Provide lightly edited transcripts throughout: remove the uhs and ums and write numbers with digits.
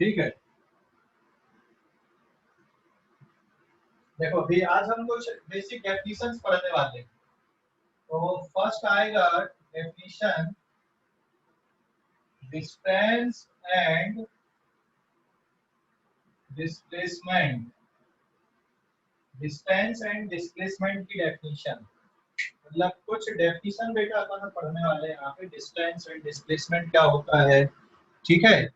ठीक है, देखो अभी आज हम कुछ बेसिक डेफिनेशंस पढ़ने वाले हैं। तो फर्स्ट आएगा definition distance and displacement. Distance and displacement की डेफिनेशन, मतलब कुछ डेफिनेशन बेटा अपन पढ़ने वाले हैं यहाँ पे। डिस्टेंस एंड डिस्प्लेसमेंट क्या होता है, ठीक है।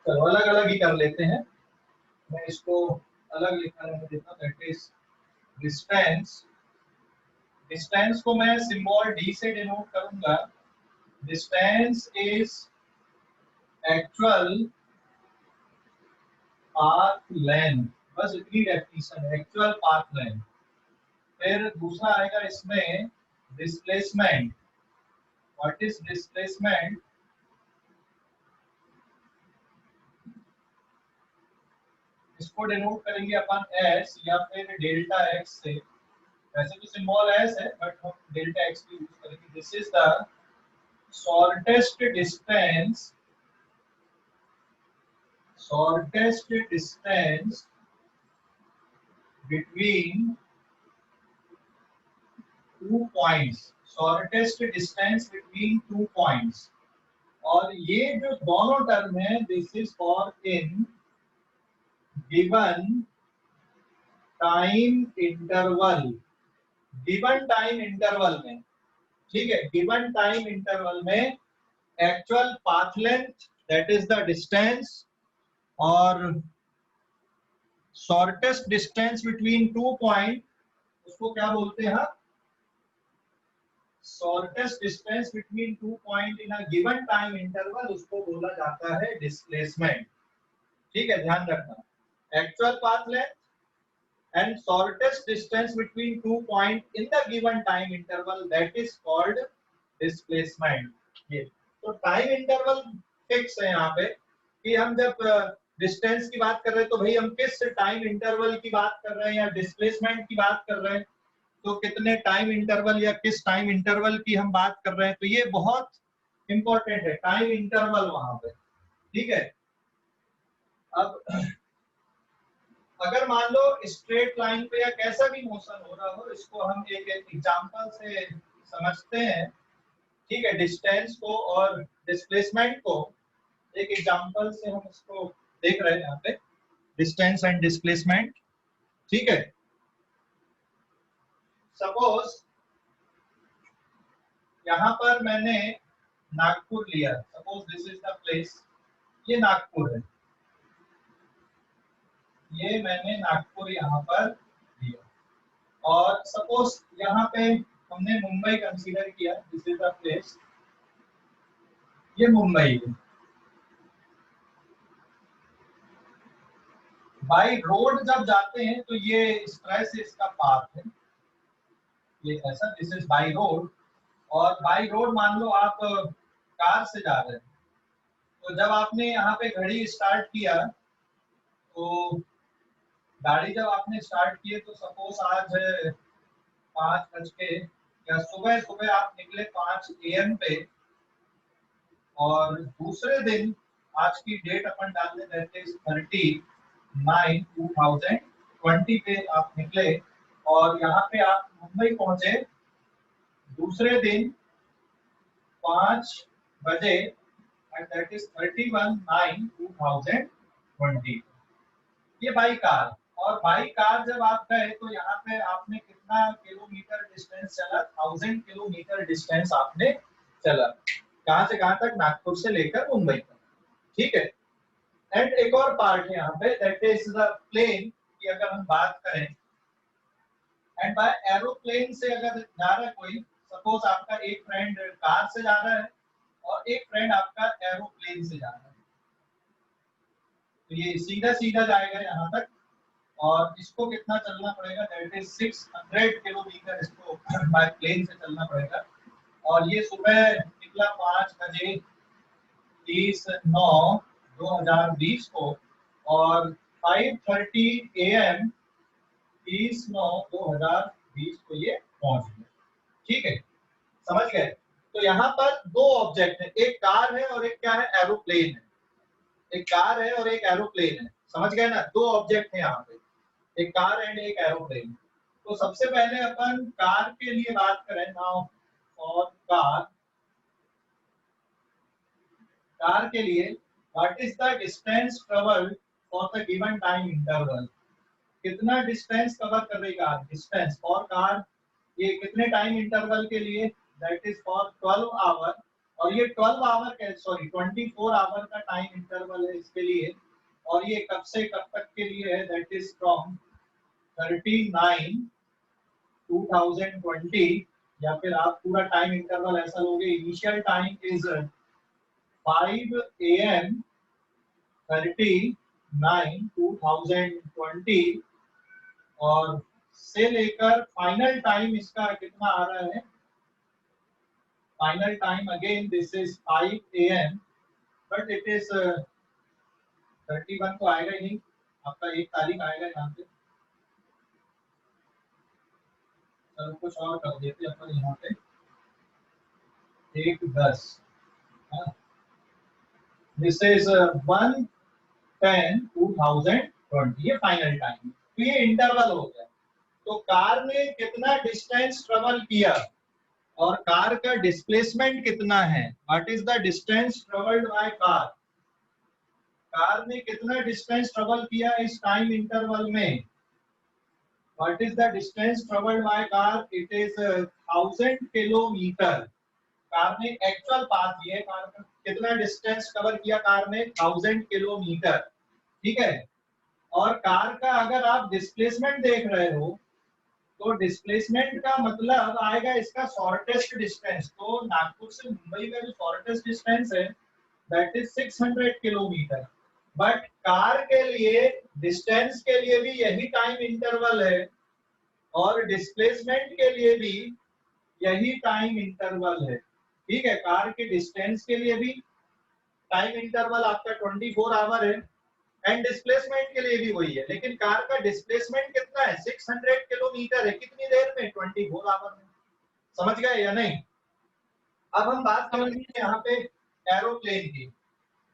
चलो अलग अलग ही कर लेते हैं, मैं इसको अलग लिखा रहने देता हूँ। That is distance. डिस्टेंस को मैं सिंबल डी से डिनोट करूंगा। Distance is actual path length, बस इतनी डेफिनेशन है, एक्चुअल पाथ लेंथ। फिर दूसरा आएगा इसमें डिस्प्लेसमेंट। What is displacement? इसको डिनोट करेंगे अपन एस या फिर डेल्टा एक्स से। वैसे तो सिंबल एस है बट हम डेल्टा एक्स भी यूज करेंगे। This is the shortest distance, shortest distance between two points, shortest distance between two points। और ये जो दोनों टर्म है, this is for in given time interval. Given time interval में, ठीक है, गिवन टाइम इंटरवल में actual path length that is the distance और shortest distance between two point, उसको क्या बोलते हैं? Shortest distance between two point in a given time interval, उसको बोला जाता है डिस्प्लेसमेंट। ठीक है, ध्यान रखना। Actual path length and shortest distance between two point in the given time interval, that is called displacement. ये तो टाइम इंटरवल फिक्स है यहाँ पे कि हम जब डिस्टेंस की बात कर रहे हैं तो भाई हम किस टाइम इंटरवल की बात कर रहे हैं या डिस्प्लेसमेंट की बात कर रहे हैं, तो कितने टाइम इंटरवल या किस टाइम इंटरवल की हम बात कर रहे हैं। तो ये बहुत इंपॉर्टेंट है, टाइम इंटरवल वहां पे, ठीक है। अब अगर मान लो स्ट्रेट लाइन पे या कैसा भी मोशन हो रहा हो, इसको हम एक एग्जांपल से समझते हैं, ठीक है। डिस्टेंस को और डिस्प्लेसमेंट को एक एग्जांपल से हम इसको देख रहे हैं यहाँ पे, डिस्टेंस एंड डिस्प्लेसमेंट, ठीक है। सपोज यहाँ पर मैंने नागपुर लिया, suppose this is the place, ये नागपुर है, ये मैंने नागपुर यहाँ पर लिया। और सपोज यहाँ पे हमने मुंबई कंसीडर किया, दिस इज द प्लेस, ये मुंबई है। बाई रोड जब जाते हैं तो ये इस तरह से इसका पाथ है, ये ऐसा, दिस इज बाई रोड। और बाई रोड मान लो आप कार से जा रहे हैं, तो जब आपने यहाँ पे घड़ी स्टार्ट किया, तो गाड़ी जब आपने स्टार्ट की तो सपोज आज 5 बज के या सुबह सुबह आप निकले 5 AM पे, और दूसरे दिन आज की डेट अपन डाल दें, दैट इज 30/9/2020 पे आप निकले और यहाँ पे आप मुंबई पहुंचे दूसरे दिन 5 बजे, एंड दैट इज 31/9/2020, ये बाई कार। और बाई कार जब आप गए तो यहाँ पे आपने कितना किलोमीटर डिस्टेंस चला? 1000 किलोमीटर डिस्टेंस आपने चला। कहां से कहां तक? नागपुर से लेकर मुंबई तक, ठीक है। एंड एक और पार्ट है यहाँ पे, दैट इज द प्लेन की अगर हम बात करें, एंड बाय एरोप्लेन से अगर जा रहा है कोई, सपोज आपका एक फ्रेंड कार से जा रहा है और एक फ्रेंड आपका एरोप्लेन से जा रहा है, तो ये सीधा सीधा जाएगा यहाँ तक, और इसको कितना चलना पड़ेगा? दैट इज 600 किलोमीटर इसको बाय प्लेन से चलना पड़ेगा। और ये सुबह निकला 5:30 को, और 5:30 AM 30/9/2020 को ये पहुंच गया, ठीक है, समझ गए। तो यहाँ पर दो ऑब्जेक्ट है, एक कार है और एक क्या है, एरोप्लेन है। एक कार है और एक एरोप्लेन है, समझ गए ना, दो ऑब्जेक्ट है यहाँ पे, एक कार एंड एक एरोप्लेन। तो सबसे पहले अपन कार के लिए बात करें नाउ। और कार के लिए what is the distance travelled for the given time interval. कितना डिस्टेंस कवर कर रही कार, डिस्टेंस फॉर कार, ये कितने टाइम इंटरवल के लिए, दैट इज फॉर 12 आवर। और ये 12 आवर के सॉरी 24 आवर का टाइम इंटरवल है इसके लिए। और ये कब से कब तक के लिए है, दैट इज फ्रॉम 39 2020, या फिर आप पूरा टाइम इंटरवल ऐसा लोगे, इनिशियल टाइम इज 5 AM 39 2020 और से लेकर फाइनल टाइम इसका कितना आ रहा है, final time again this is 5 AM but it is 31 तो आएगा ही नहीं, आपका 1 तारीख आएगा यहाँ पे। चलो कुछ और कर देते अपन यहाँ पे 1/10, दिस इज 1/10/2020, ये फाइनल टाइम। तो ये इंटरवल हो गया। तो कार ने कितना डिस्टेंस ट्रेवल किया और कार का डिस्प्लेसमेंट कितना है, what is the distance travelled by car. Car ने कितना डिस्टेंस ट्रेवल किया इस टाइम इंटरवल में, what is the distance travelled by car, it is 1000 kilometre. Car ने एक्चुअल पाथ ये कार का कितना डिस्टेंस कवर किया, कार ने 1000 किलोमीटर, ठीक है। और कार का अगर आप डिस्प्लेसमेंट देख रहे हो तो डिस्प्लेसमेंट का मतलब आएगा इसका शॉर्टेस्ट डिस्टेंस। तो नागपुर से मुंबई का जो शॉर्टेस्ट डिस्टेंस है that is 600 kilometre. But car के लिए डिस्टेंस के लिए भी यही टाइम इंटरवल है और डिस्प्लेसमेंट के लिए भी यही टाइम इंटरवल है, ठीक है। कार के डिस्टेंस के लिए भी टाइम इंटरवल आपका 24 आवर है एंड डिस्प्लेसमेंट के लिए भी वही है, लेकिन कार का डिस्प्लेसमेंट कितना है, 600 किलोमीटर है, कितनी देर में, 24 आवर में। समझ गए या नहीं। अब हम बात करेंगे यहाँ पे एरोप्लेन की।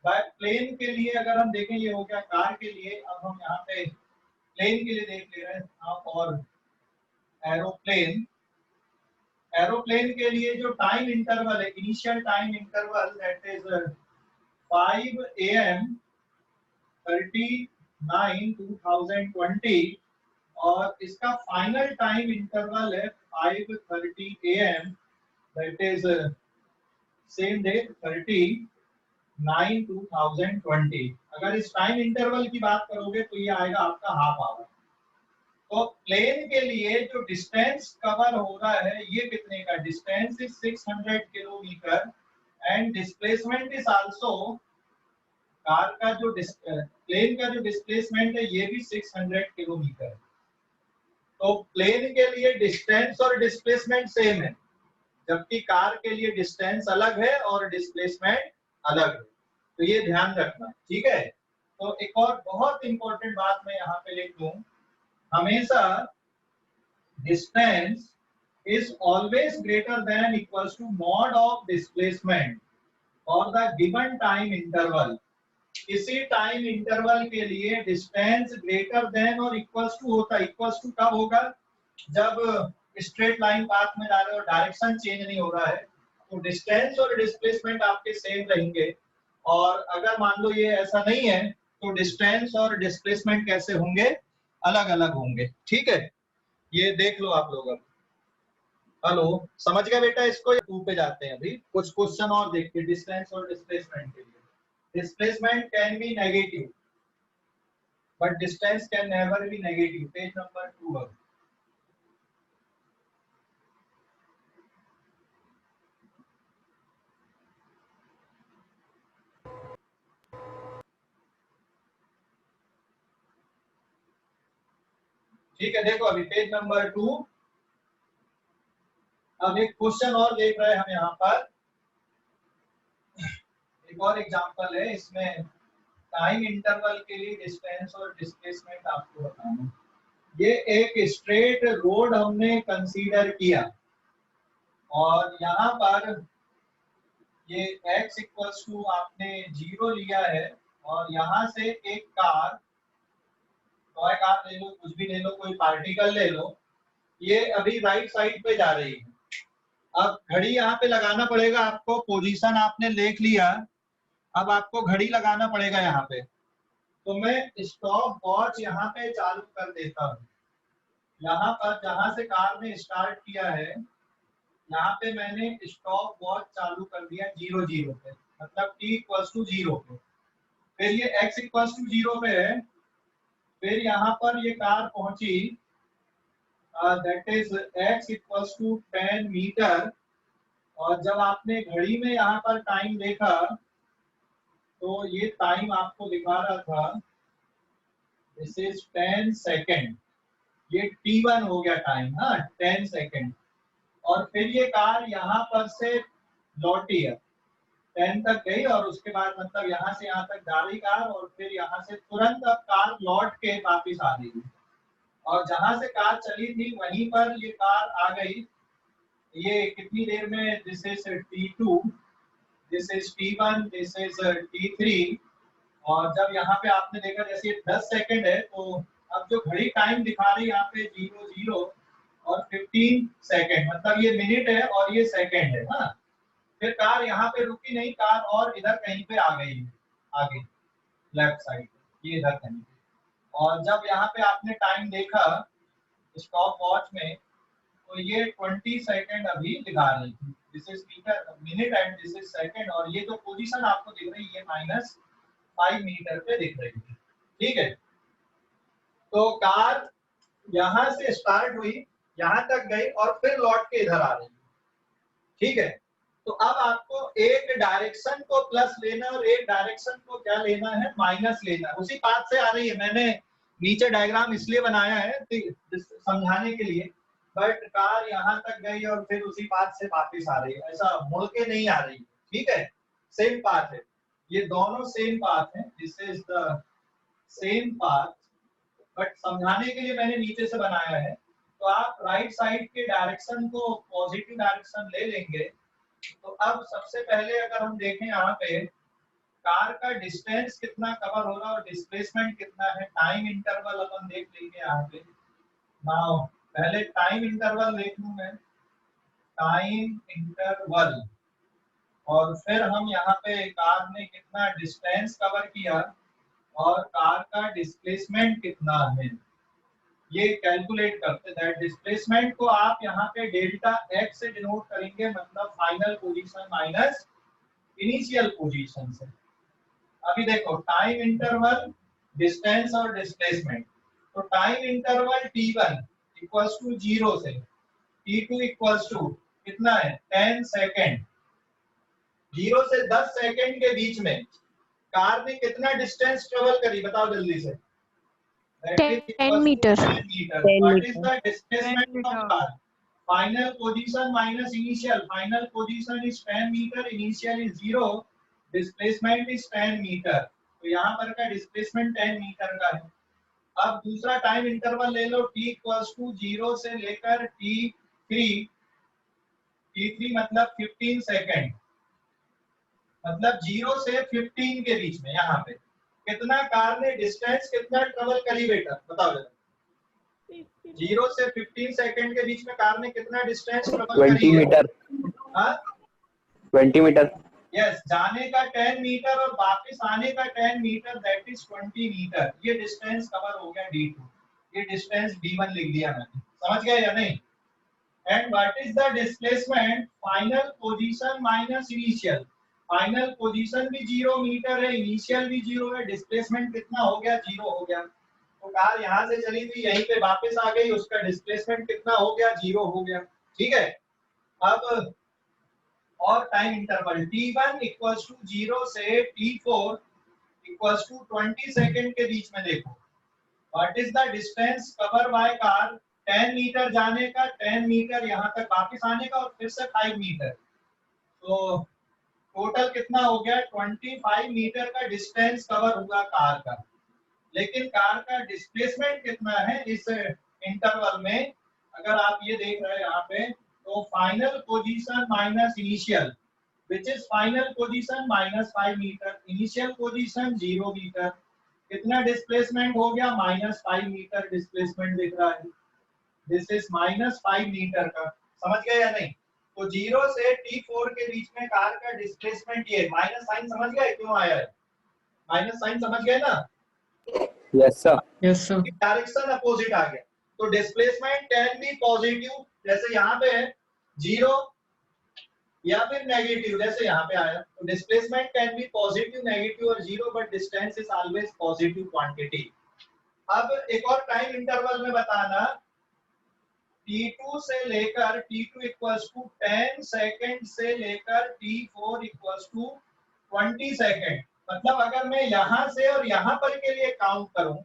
प्लेन के लिए अगर हम देखें, ये हो गया कार के लिए, अब हम यहाँ पे प्लेन के लिए देख ले रहे हैं। और एरोप्लेन, एरोप्लेन के लिए जो टाइम इंटरवल है, initial time interval that is 5 AM 39 2020 और इसका फाइनल टाइम इंटरवल है 5:30 AM that is same day 39 2020। अगर इस टाइम इंटरवल की बात करोगे तो ये आएगा आपका हाफ आवर। तो प्लेन के लिए जो डिस्टेंस कवर हो रहा है ये कितने का, distance is 600 kilometre and displacement is also, car का जो प्लेन का जो डिस्प्लेसमेंट है ये भी 600 किलोमीटर। तो प्लेन के लिए डिस्टेंस और डिस्प्लेसमेंट सेम है, जबकि कार के लिए डिस्टेंस अलग है और डिस्प्लेसमेंट अलग है। तो ये ध्यान रखना, ठीक है। तो एक और बहुत इंपॉर्टेंट बात मैं यहाँ पे लिख दूं, हमेशा distance is always greater than equals to mod of displacement or the given time interval। किसी टाइम इंटरवल के लिए डिस्टेंस ग्रेटर देन और इक्वल्स टू होता है। इक्वल्स टू कब होगा, जब स्ट्रेट लाइन पाथ में जा रहे हो, डायरेक्शन चेंज नहीं हो रहा है, तो डिस्टेंस और डिस्प्लेसमेंट आपके सेम रहेंगे। और अगर मान लो ये ऐसा नहीं है तो डिस्टेंस और डिस्प्लेसमेंट कैसे होंगे, अलग अलग होंगे, ठीक है। ये देख लो आप लोग। अब हेलो, समझ गए बेटा इसको। 2 पे जाते हैं, अभी कुछ क्वेश्चन और देखते हैं डिस्टेंस और डिस्प्लेसमेंट के लिए। Displacement can be negative but distance can never be negative. Page number 2 अब। ठीक है, देखो अभी पेज नंबर 2। अब एक क्वेश्चन और देख रहे हैं हम यहाँ पर, एक और एग्जांपल है, इसमें टाइम इंटरवल के लिए डिस्टेंस और डिस्प्लेसमेंट आपको बताना। ये एक स्ट्रेट रोड हमने कंसीडर किया और यहाँ पर ये x इक्वल्स टू आपने 0 लिया है और यहाँ से एक कार, टॉय कार ले लो, कुछ भी ले लो, कोई पार्टिकल ले लो, ये अभी राइट साइड पे जा रही है। अब घड़ी यहाँ पे लगाना पड़ेगा आपको, पोजीशन आपने देख लिया, अब आपको घड़ी लगाना पड़ेगा यहाँ पे। तो मैं स्टॉप वॉच यहाँ पे चालू कर देता हूँ। यहाँ पर जहाँ से कार ने स्टार्ट किया है, यहाँ पे मैंने स्टॉप वॉच चालू कर दिया 0 पे, मतलब t इक्वल्स टू 0 पे। फिर ये x इक्वल्स टू 0 पे है, फिर यहाँ पर ये कार पहुंची, that is x equals to 10 metre. और जब आपने घड़ी में यहाँ पर टाइम देखा तो ये टाइम आपको दिखा रहा था, दिस इज 10 सेकेंड, ये t1 हो गया टाइम, हाँ 10 सेकेंड। और फिर ये कार यहाँ पर से लौटी है, 10 तक गई और उसके बाद मतलब यहाँ से यहाँ तक जा रही कार, और फिर यहाँ से तुरंत अब कार लौट के वापिस आ रही है। और जहां से कार चली थी वहीं पर ये कार आ गई। ये कितनी देर में, this is t2, this is t1, this is t3। और जब यहाँ पे आपने देखा जैसे 10 सेकंड है, तो अब जो घड़ी टाइम दिखा रही है यहाँ पे 00 और 15 सेकंड, मतलब ये मिनट है और ये सेकंड है। हाँ, फिर कार यहाँ पे रुकी नहीं, कार और इधर कहीं पे आ गई है, आगे लेफ्ट साइड, ये इधर कहीं पे। और जब यहाँ पे आपने टाइम देखा स्टॉप वॉच में, तो ये 20 सेकंड अभी दिखा रही थी। This is minute and this is second, और ये जो पोजीशन आपको दिख रही है -5 मीटर पे दिख रही है। ठीक है, तो कार यहाँ से स्टार्ट हुई, यहाँ तक गई और फिर लौट के इधर आ रही है। ठीक है, तो अब आपको एक डायरेक्शन को प्लस लेना और एक डायरेक्शन को क्या लेना है, माइनस लेना है। उसी पाथ से आ रही है, मैंने नीचे डायग्राम इसलिए बनाया है समझाने के लिए, बट कार यहाँ तक गई और फिर उसी पाथ से वापस आ रही है, ऐसा मुड़ के नहीं आ रही है। ठीक है, सेम पाथ है, ये दोनों सेम पाथ है, this is the same path, but समझाने के लिए मैंने नीचे से बनाया है। तो आप राइट साइड के डायरेक्शन को पॉजिटिव डायरेक्शन ले लेंगे। तो अब सबसे पहले अगर हम देखें यहाँ पे कार का डिस्टेंस कितना कवर हो रहा है और डिस्प्लेसमेंट कितना है, टाइम इंटरवल अपन देख लेंगे यहाँ पे। नाउ पहले टाइम इंटरवल देख लूं मैं, टाइम इंटरवल, और फिर हम यहाँ पे कार ने कितना डिस्टेंस कवर किया और कार का डिस्प्लेसमेंट कितना है, ये कैलकुलेट करते हैं। डिस्प्लेसमेंट को आप यहाँ पे डेल्टा x से डिनोट करेंगे, मतलब final position minus initial position से। अभी देखो टाइम इंटरवल, डिस्टेंस और डिस्प्लेसमेंट। तो time interval t1 equals to 0 से t2 इक्वल्स टू कितना है 10 सेकेंड। 0 से 10 सेकेंड के बीच में कार ने कितना डिस्टेंस ट्रेवल करी, बताओ जल्दी से। 10 meter. 10 meter. What is the displacement of car? Final position minus initial. Final position is 10 meter. Initial is 0. Displacement is 10 meter. तो यहाँ पर का डिस्प्लेसमेंट 10 मीटर का है। अब दूसरा टाइम इंटरवल ले लो, t इक्वल्स टू 0 से लेकर t3। t3 मतलब 15 सेकेंड, मतलब 0 से 15 के बीच में यहाँ पे कितना कार ने डिस्टेंस कितना ट्रेवल करी बेटा, बताओ जरा। 0 से 15 सेकंड के बीच में कार ने कितना डिस्टेंस ट्रेवल करी 20 मीटर। हाँ 20 मीटर। यस, जाने का 10 मीटर और वापस आने का 10 मीटर, दैट इज 20 मीटर। ये डिस्टेंस कवर हो गया d2, ये डिस्टेंस d1 लिख दिया मैंने, समझ गए या नहीं। And what is the displacement, final position minus initial. Final position भी 0 मीटर है, इनिशियल भी 0 है, डिस्प्लेसमेंट कितना हो गया, 0 हो गया। तो कार यहाँ से चली थी, यहीं पे वापस आ गई, उसका डिस्प्लेसमेंट कितना हो गया, 0 हो गया। ठीक है, अब और time interval t1 equals to 0 से t4 इक्वल्स टू 20 सेकेंड के बीच में देखो what is the distance cover by car, 10 metre जाने का, 10 मीटर यहाँ तक वापस आने का और फिर से 5 मीटर। तो टोटल कितना हो गया, 25 मीटर का डिस्टेंस कवर हुआ कार का। लेकिन कार का डिस्प्लेसमेंट कितना है इस इंटरवल में, अगर आप ये देख रहे हैं यहाँ पे, तो final position minus initial, which is final position -5 metre, initial position 0 metre. कितना डिस्प्लेसमेंट हो गया? -5 मीटर डिस्प्लेसमेंट दिख रहा है। दिस इज -5 मीटर का, समझ गए या नहीं? तो 0 से T4 के बीच में कार का डिस्प्लेसमेंट ये माइनस साइन समझ गए क्यों आया है? माइनस साइन समझ गए ना? Yes sir. Yes sir. Direction opposite आ गया, तो डिस्प्लेसमेंट कैन बी पॉजिटिव, जैसे यहाँ पे है 0, या फिर नेगेटिव जैसे यहाँ पे आया। तो displacement can be positive, negative और 0, but distance is always positive quantity. अब एक और टाइम इंटरवल में बताना, T2 से लेकर T2 इक्वल्स टू 10 सेकेंड से लेकर T4 इक्वल्स टू 20 सेकेंड। मतलब अगर मैं यहाँ से और यहाँ पर के लिए काउंट करूं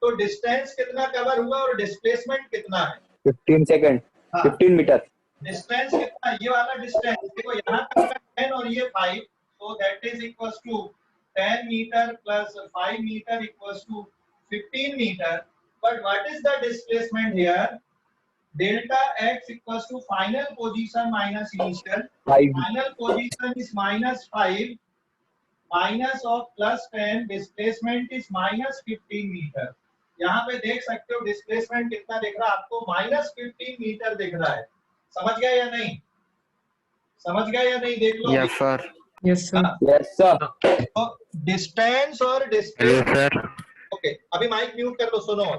तो डिस्टेंस कितना कवर हुआ और डिस्प्लेसमेंट कितना है? 15 सेकंड, हाँ। 15 मीटर। डिस्टेंस कितना? ये वाला डिस्टेंस देखो, यहाँ पर 10 और ये 5, so that is equals to 10 metre plus 5 metre equals to 15 metre. But what is the displacement here? Delta x equals to final position minus initial. 5 Final position is -5 minus of +10, displacement is -15 metre. यहाँ पे देख सकते हो displacement कितना दिख रहा है आपको? -15 मीटर दिख रहा है। समझ गए या नहीं? समझ गए या नहीं? देख लो। Yes sir. Yes sir. Yes sir. तो डिस्टेंस और हेलो डिस्प्लेसमेंट, सर। ओके अभी माइक म्यूट कर लो, सुनो।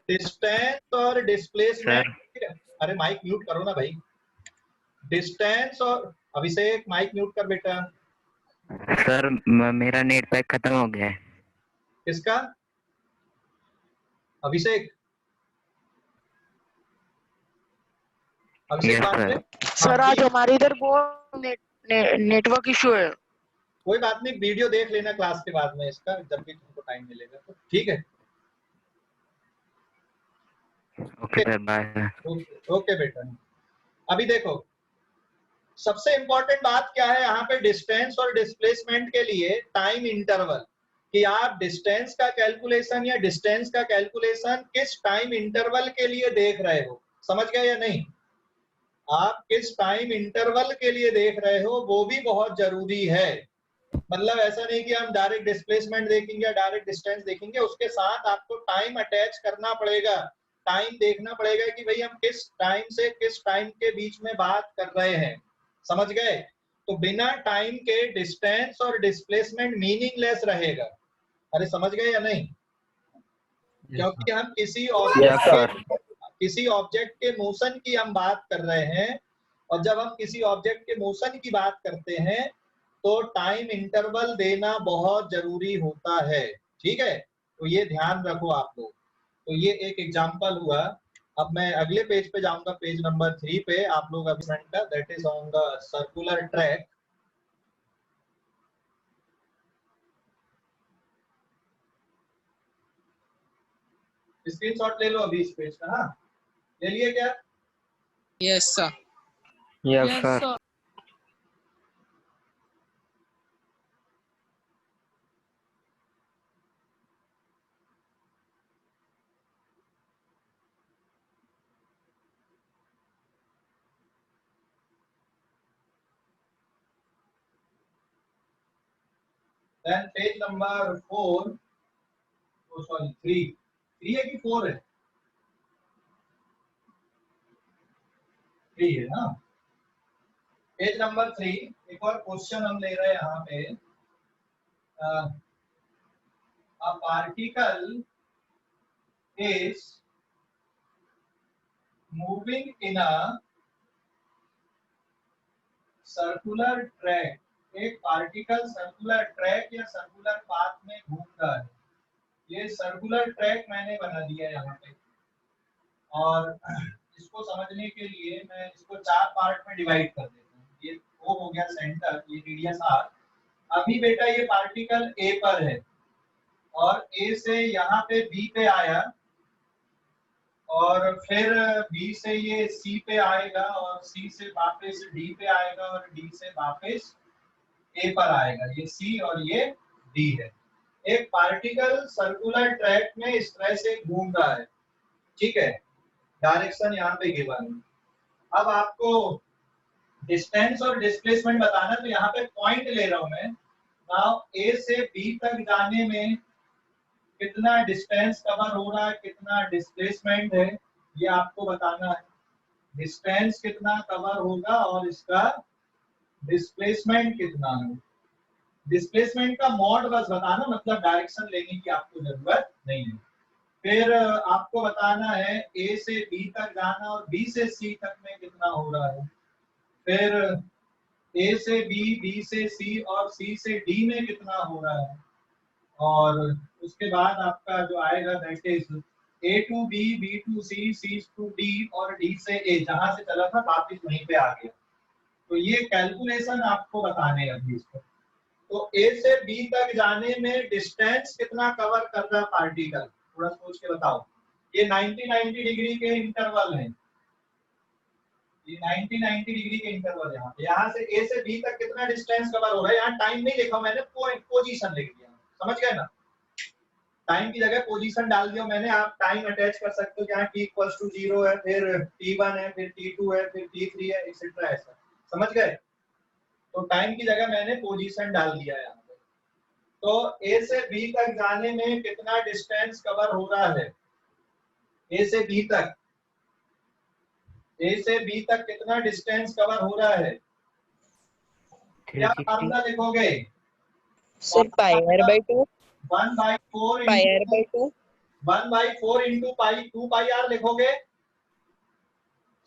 डिस्टेंस और डिस्प्लेसमेंट, अरे माइक म्यूट करो ना भाई। डिस्टेंस और अभिषेक माइक म्यूट कर बेटा। सर मेरा नेट पैक खत्म हो गया है। किसका? अभिषेक? अभिषेक Yes, बात sir. में सर आज हमारे इधर बहुत नेटवर्क इशू है। कोई बात नहीं, वीडियो देख लेना क्लास के बाद में इसका, जब भी तुमको टाइम मिलेगा तो ठीक है। Okay sir, bye. ओके बेटा। अभी देखो सबसे इंपॉर्टेंट बात क्या है यहाँ पे, डिस्टेंस और डिस्प्लेसमेंट के लिए टाइम इंटरवल, कि आप डिस्टेंस का कैलकुलेशन या डिस्टेंस का कैलकुलेशन किस टाइम इंटरवल के लिए देख रहे हो। समझ गए या नहीं? आप किस टाइम इंटरवल के लिए देख रहे हो वो भी बहुत जरूरी है। मतलब ऐसा नहीं कि हम डायरेक्ट डिस्प्लेसमेंट देखेंगे या डायरेक्ट डिस्टेंस देखेंगे, उसके साथ आपको टाइम अटैच करना पड़ेगा। टाइम देखना पड़ेगा कि भाई हम किस टाइम से किस टाइम के बीच में बात कर रहे हैं। समझ गए? तो बिना टाइम के डिस्टेंस और डिस्प्लेसमेंट मीनिंगलेस रहेगा। अरे समझ गए या नहीं? क्योंकि हम किसी ऑब्जेक्ट के मोशन की हम बात कर रहे हैं, और जब हम किसी ऑब्जेक्ट के मोशन की बात करते हैं तो टाइम इंटरवल देना बहुत जरूरी होता है। ठीक है, तो ये ध्यान रखो आप लोग। तो ये एक एग्जांपल हुआ। अब मैं अगले पेज पे जाऊंगा, पेज नंबर 3 पे। आप लोग अभी का that is on the circular track. Screenshot ले लो अभी इस पेज का। हाँ, ले लिए क्या? Yes sir. Yes sir. Then page number 4, oh sorry 3 है कि 4 है? 3 है ना। पेज नंबर 3 एक और क्वेश्चन हम ले रहे हैं यहाँ पे। a particle is moving in a circular track। एक पार्टिकल सर्कुलर ट्रैक या सर्कुलर पाथ में घूम रहा है। ये सर्कुलर ट्रैक मैंने बना दिया यहाँ पे, और इसको समझने के लिए मैं इसको 4 पार्ट में डिवाइड कर देता हूँ। ये O हो गया सेंटर, ये रेडियस R। अभी बेटा ये पार्टिकल A पर है, और A से यहाँ पे B पे आया, और फिर B से ये C पे आएगा, और C से वापस D पे आएगा, और D से वापस A पर आएगा। ये C और ये D है। एक पार्टिकल सर्कुलर ट्रैक में इस तरह से घूम रहा है। ठीक है, डायरेक्शन यहाँ पे गिवन है। अब आपको डिस्टेंस और डिस्प्लेसमेंट बताना, तो यहाँ पे पॉइंट ले रहा हूं मैं। नाउ ए से बी तक जाने में कितना डिस्टेंस कवर हो रहा है, कितना डिस्प्लेसमेंट है, ये आपको बताना है। डिस्टेंस कितना कवर होगा और इसका डिस्प्लेसमेंट कितना है। डिस्प्लेसमेंट का मॉड बस बताना, मतलब डायरेक्शन लेने की आपको जरूरत नहीं है। फिर आपको बताना है ए से बी तक जाना और बी से सी तक में कितना हो रहा है। फिर ए से बी, बी से सी और सी से डी में कितना हो रहा है। और उसके बाद आपका जो आएगा that is A to B, B to C, C to D और डी से ए, जहां से चला था वापिस वहीं पे आ गया। तो ये कैलकुलेशन आपको बताने हैं अभी इसको। तो ए से बी तक जाने में डिस्टेंस कितना कवर कर रहा है पार्टिकल, थोड़ा सोच के बताओ। ये 90 डिग्री के इंटरवल है, ये 90 डिग्री के इंटरवल यहाँ से ए से बी तक कितना डिस्टेंस कवर हो रहा है। यहाँ टाइम नहीं लिखा मैंने, पोजीशन लिख दिया, समझ गए ना। टाइम की जगह पोजीशन डाल दिया मैंने, आप टाइम अटैच कर सकते हो, जहाँ t = 0 है, फिर t1 है, फिर t2 है, फिर t3 है, एक्सेट्रा, ऐसा, समझ गए। तो टाइम की जगह मैंने पोजीशन डाल दिया यहाँ पे। तो ए से बी तक जाने में कितना डिस्टेंस कवर हो रहा है, ए से बी तक, ए से बी तक कितना डिस्टेंस कवर हो रहा है। क्या फार्मूला लिखोगे? Sir πr/2 1/4 πr/2 1/4 into pi, 2πr लिखोगे।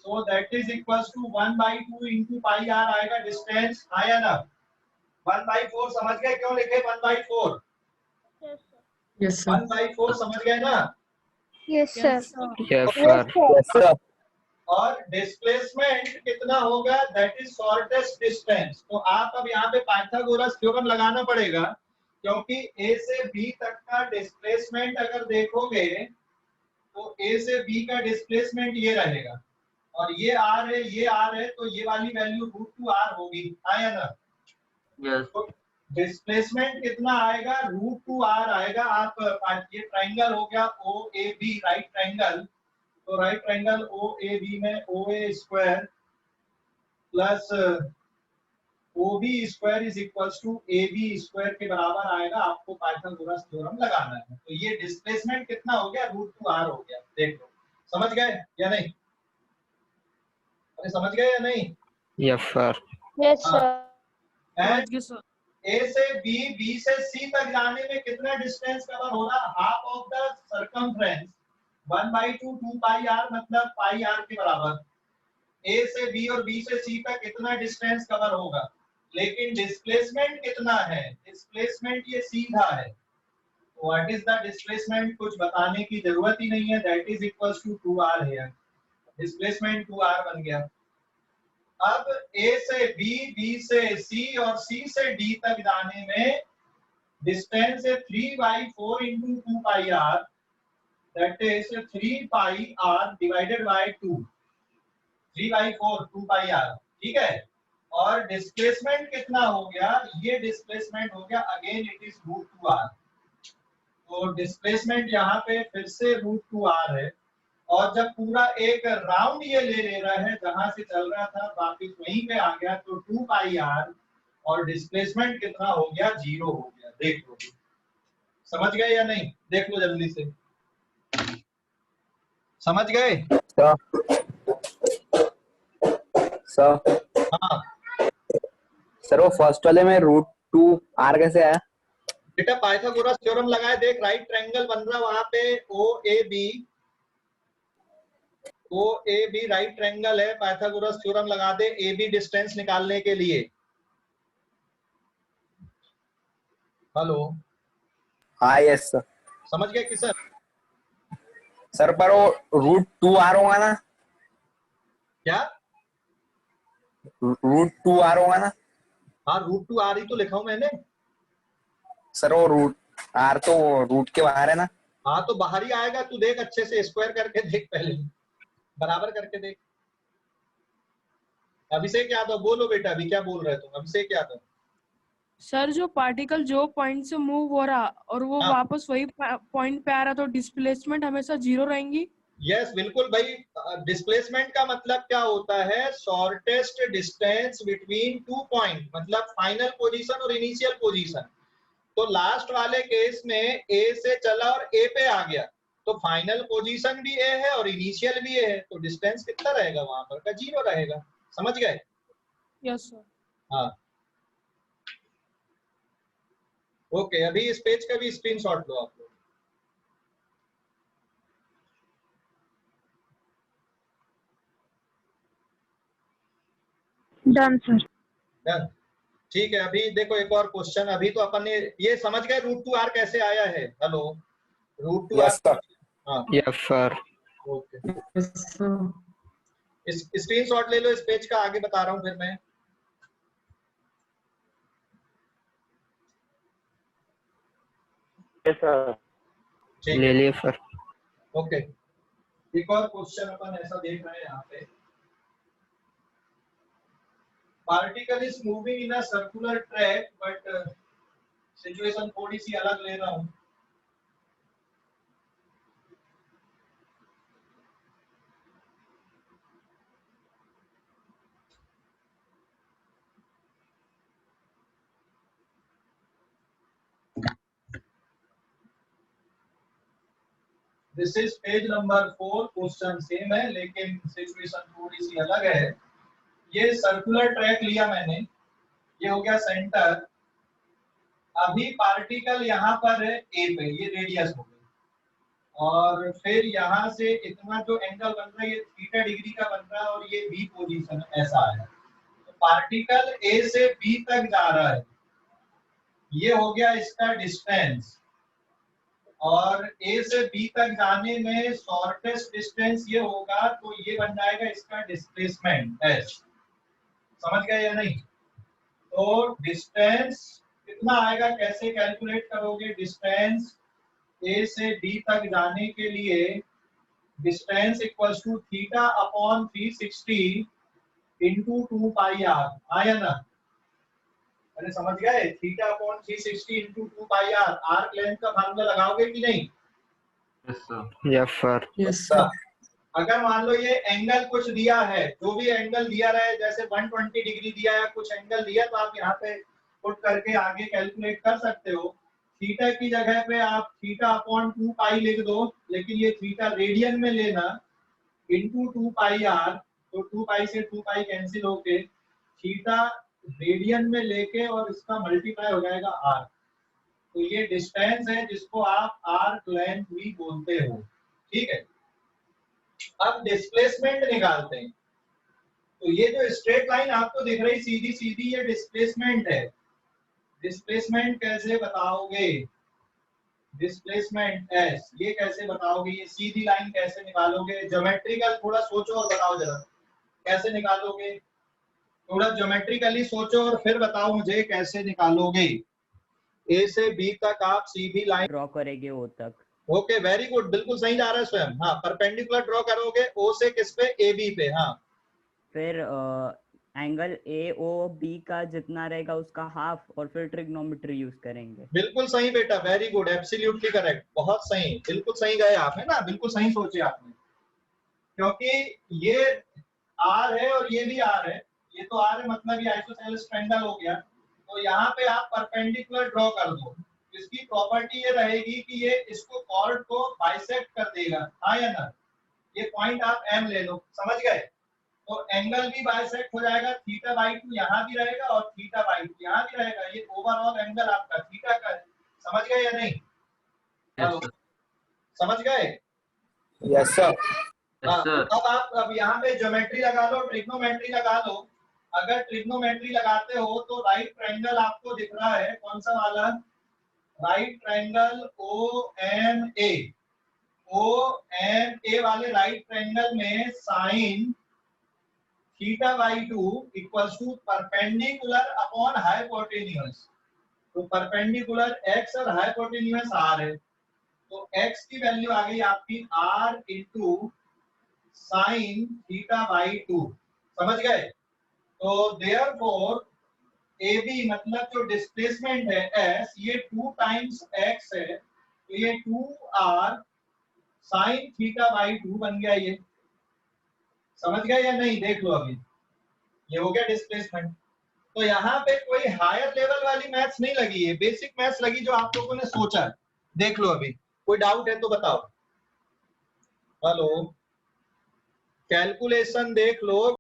So that is equals to 1/2 into pi r आएगा डिस्टेंस, आया ना। 1/4 समझ गए क्यों लिखे 1/4? Yes, sir. 1/4 समझ गए ना। Yes, sir. Yes sir. Yes, sir. और डिस्प्लेसमेंट कितना होगा, दैट इज शॉर्टेस्ट डिस्टेंस। तो आप अब यहाँ पे पाइथागोरस थ्योरम लगाना पड़ेगा, क्योंकि ए से बी तक का डिस्प्लेसमेंट अगर देखोगे तो ए से बी का डिस्प्लेसमेंट ये रहेगा, और ये आर है, ये आर है, तो ये वाली वैल्यू √2r होगी, आया ना। यस। तो डिस्प्लेसमेंट कितना आएगा, √2r आएगा। आप ये ट्राइंगल हो गया OAB, राइट ट्राइंगल। तो राइट ट्राइंगल OAB में OA² plus OB² is equals to AB² के बराबर आएगा। आपको पाइथागोरस थ्योरम लगाना है। तो ये डिस्प्लेसमेंट कितना हो गया, √2r हो गया। देख लो, समझ गए या नहीं? अरे समझ गए या नहीं? Yes sir. Yes, sir. And A से बी, बी से सी तक जाने में कितना डिस्टेंस कवर हो रहा, half of the circumference, 1/2 2πr, मतलब πr के बराबर। ए से बी और बी से सी तक कितना डिस्टेंस कवर होगा, लेकिन डिस्प्लेसमेंट कितना है, डिस्प्लेसमेंट ये सीधा है। व्हाट इज द डिस्प्लेसमेंट, कुछ बताने की जरूरत ही नहीं है, that is equals to 2r here. Displacement 2r बन गया। अब ए से बी, बी से सी और सी से डी तक जाने में डिस्टेंस है 3/4 into 2πr, that is 3πr divided by 2, 3/4 2πr, ठीक है। और डिस्प्लेसमेंट कितना हो गया, ये डिस्प्लेसमेंट हो गया, अगेन इट इज √2r। तो डिस्प्लेसमेंट यहाँ पे फिर से √2r है, और जब पूरा एक राउंड ये ले रहा है, जहां से चल रहा था वापिस वहीं पे आ गया, तो 2πr, और डिस्प्लेसमेंट कितना हो गया, 0 हो गया। देख लो, समझ गए या नहीं, देख लो जल्दी से, समझ गए? सर हाँ सर, वो फर्स्ट वाले में √2r कैसे आया? बेटा पाइथागोरस थ्योरम लगाए, देख राइट ट्रायंगल बन रहा वहां पे OAB राइट ट्रायंगल है, पाइथागोरस थ्योरम लगा दे AB डिस्टेंस निकालने के लिए। हेलो, हाँ यस सर। समझ गए किशन? सर पर वो √2r होगा ना? क्या? √2r होगा ना? हाँ √2r ही तो लिखा हूं मैंने। सर वो √r तो रूट के बाहर है ना? हाँ तो बाहर ही आएगा, तू देख अच्छे से, स्क्वायर करके देख, पहले बराबर करके देख। अभिषेक यादव बोलो बेटा, अभी क्या बोल रहे तुम? अभिषेक यादव। सर जो पार्टिकल जो पॉइंट से मूव हो रहा और वो हाँ। वापस वही पॉइंट पे आ रहा, तो डिस्प्लेसमेंट हमेशा 0 रहेंगी। यस बिल्कुल भाई, डिस्प्लेसमेंट का मतलब क्या होता है? Shortest distance between two point, मतलब फाइनल पोजीशन और इनिशियल पोजीशन। तो लास्ट वाले केस में ए से चला और ए पे आ गया, तो फाइनल पोजीशन भी ए है और इनिशियल भी ए है, तो डिस्टेंस कितना रहेगा वहां पर का? 0 रहेगा। समझ गए? Yes sir. हाँ ओके, अभी इस पेज का भी स्क्रीनशॉट लो आप लोग। Done sir. डन, ठीक है। अभी देखो एक और क्वेश्चन, अभी तो अपन ने ये समझ गए रूट टू आर कैसे आया है। Hello, root two yes r. Sir. हाँ यस सर। ओके, इस स्क्रीनशॉट ले लो इस पेज का, आगे बता रहा हूँ फिर मैं। ठीक ले है लिए सर। ओके। एक और क्वेश्चन अपन ऐसा देख रहे हैं यहाँ पे, particle is moving in a circular track, but situation थोड़ी सी अलग ले रहा हूँ। This is page number 4, question same है लेकिन सिचुएशन थोड़ी सी अलग है। ये सर्कुलर ट्रैक लिया मैंने, ये हो गया सेंटर। अभी पार्टिकल यहाँ पर है ए पे, ये रेडियस हो गई, और फिर यहाँ से इतना जो एंगल बन रहा है ये थीटा डिग्री का बन रहा है, और ये बी पोजीशन ऐसा है। तो पार्टिकल ए से बी तक जा रहा है, ये हो गया इसका डिस्टेंस, और ए से बी तक जाने में शॉर्टेस्ट डिस्टेंस ये होगा, तो ये बन जाएगा इसका डिस्प्लेसमेंट एस। समझ गए या नहीं? तो डिस्टेंस कितना आएगा, कैसे कैलकुलेट करोगे? डिस्टेंस ए से बी तक जाने के लिए distance equals to theta upon 360 into 2 pi r. आया ना? अरे समझ गए? Theta upon 360 into 2 pi r. Arc length का फार्मूला लगाओगे कि नहीं? Yes sir. अगर मान लो ये एंगल कुछ दिया है, जो भी एंगल दिया रहा है, जैसे 120 डिग्री दिया है, कुछ एंगल दिया, तो आप यहाँ पे पुट करके आगे कैलकुलेट कर सकते हो। थीटा की जगह पे आप थीटा अपॉन 2 पाई लिख दो, लेकिन ये थीटा रेडियन में लेना, इंटू 2 पाई आर। तो 2 पाई से 2 पाई कैंसिल होके थीटा रेडियन में लेके और इसका मल्टीप्लाई हो जाएगा आर। तो ये डिस्टेंस है जिसको आप आर्क लेंथ भी बोलते हो। ठीक है, अब डिस्प्लेसमेंट निकालते हैं। तो ये जो स्ट्रेट लाइन आपको दिख रही सीधी सीधी, ये डिस्प्लेसमेंट है। डिस्प्लेसमेंट कैसे बताओगे? डिस्प्लेसमेंट एस, ये कैसे बताओगे? ये सीधी लाइन कैसे निकालोगे? ज्योमेट्रिकल थोड़ा सोचो और बताओ जरा, कैसे निकालोगे? थोड़ा ज्योमेट्रिकली सोचो और फिर बताओ मुझे कैसे निकालोगे। ए से बी तक आप सीधी लाइन ड्रॉ करेंगे ओ तक। ओके वेरी गुड, बिल्कुल सही जा रहा है स्वयं। हाँ, परपेंडिकुलर ड्रॉ करोगे ओ से किस पे? ए बी पे। हाँ, फिर एंगल ए ओ बी का जितना रहेगा उसका हाफ, और फिर ट्रिग्नोमेट्री यूज करेंगे। बिल्कुल सही बेटा, वेरी गुड, एब्सोल्युटली करेक्ट, बहुत सही, बिल्कुल सही गए आप, है ना? बिल्कुल सही सोचे आपने, क्योंकि ये आर है और ये भी आर है, ये तो आर है, मतलब ये आइसोसेलेस ट्रायंगल हो गया। तो यहाँ पे आप परपेंडिकुलर ड्रॉ कर दो। इसकी प्रॉपर्टी ये रहेगी कि ये इसको कॉर्ड को बाइसेक्ट कर देगा। हाँ या ना? ये पॉइंट आप एम ले लो। समझ गए? तो एंगल भी बाइसेक्ट हो जाएगा, थीटा बाई 2 यहाँ भी रहेगा और थीटा बाई 2 यहाँ भी रहेगा। ये ओवरऑल एंगल आपका थीटा का है। समझ गए या नहीं? हेलो, समझ गए? Yes sir. अब आप अब यहाँ पे ज्योमेट्री लगा लो, ट्रिग्नोमेट्री लगा लो। अगर ट्रिग्नोमेट्री लगाते हो तो राइट ट्रायंगल आपको दिख रहा है, कौन सा वाला? Right triangle O M A. O M A वाले राइट ट्रायंगल में sine theta by 2 equals to perpendicular upon hypotenuse. तो परपेंडिकुलर एक्स और हाइपोटेन्यूज आर है, तो x की वैल्यू आ गई आपकी r into sine theta by 2। समझ गए? तो देयरफॉर AB मतलब जो डिस्प्लेसमेंट है s, ये 2 टाइम्स x है, तो ये 2r साइन थीटा बाई 2 बन गया। ये समझ गए या नहीं? देख लो अभी, ये हो गया डिस्प्लेसमेंट। तो यहाँ पे कोई हायर लेवल वाली मैथ्स नहीं लगी है, बेसिक मैथ्स लगी जो आप लोगों ने सोचा। देख लो अभी, कोई डाउट है तो बताओ। हेलो, कैलकुलेशन देख लो।